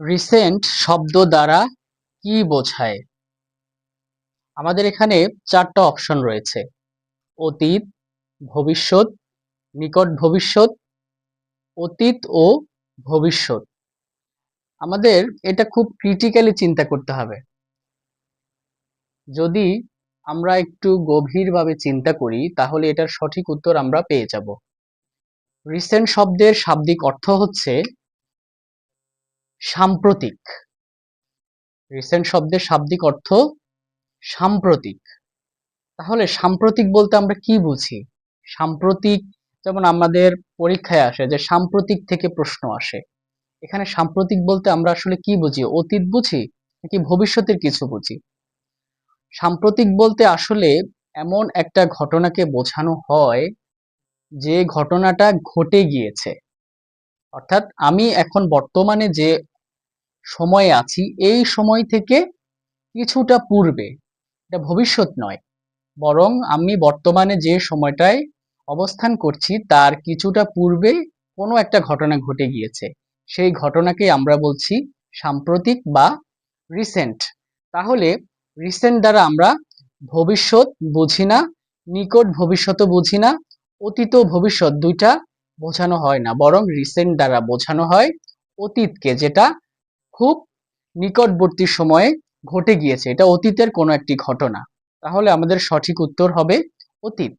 Recent শব্দ দ্বারা কি বোঝায়? আমাদের এখানে ৪টা অপশন রয়েছে। অতীত, ভবিষ্যৎ, নিকট ভবিষ্যৎ, অতীত ও ভবিষ্যৎ। আমাদের এটা খুব ক্রিটিক্যালি চিন্তা করতে হবে। যদি আমরা একটু গভীরভাবে চিন্তা করি তাহলে এটার সঠিক উত্তর আমরা পেয়ে যাব। রিসেন্ট শব্দের শাব্দিক অর্থ হচ্ছে সাম্প্রতিক। রিসেন্ট শব্দের শাব্দিক অর্থ সাম্প্রতিক। তাহলে সাম্প্রতিক বলতে আমরা কি বুঝি? সাম্প্রতিক যেমন আমাদের পরীক্ষায় আসে যে সাম্প্রতিক থেকে প্রশ্ন আসে। এখানে সাম্প্রতিক বলতে আমরা আসলে কি বুঝি? অতীত বুঝি নাকি ভবিষ্যতের কিছু বুঝি? সাম্প্রতিক বলতে আসলে এমন একটা ঘটনাকে বোঝানো হয় যে ঘটনাটা ঘটে গিয়েছে। অর্থাৎ আমি এখন বর্তমানে যে সময়ে আছি এই সময় থেকে কিছুটা পূর্বে, এটা ভবিষ্যৎ নয়, বরং আমি বর্তমানে যে সময়টায় অবস্থান করছি তার কিছুটা পূর্বে কোনো একটা ঘটনা ঘটে গিয়েছে, সেই ঘটনাকে আমরা বলছি সাম্প্রতিক বা রিসেন্ট। তাহলে রিসেন্ট দ্বারা আমরা ভবিষ্যৎ বুঝি না, নিকট ভবিষ্যৎও বুঝি না, অতীত ও ভবিষ্যৎ দুইটা বোঝানো হয় না, বরং রিসেন্ট দ্বারা বোঝানো হয় অতীতকে, যেটা খুব নিকটবর্তী সময়ে ঘটে গিয়েছে, এটা অতীতের কোনো একটি ঘটনা। তাহলে আমাদের সঠিক উত্তর হবে অতীত।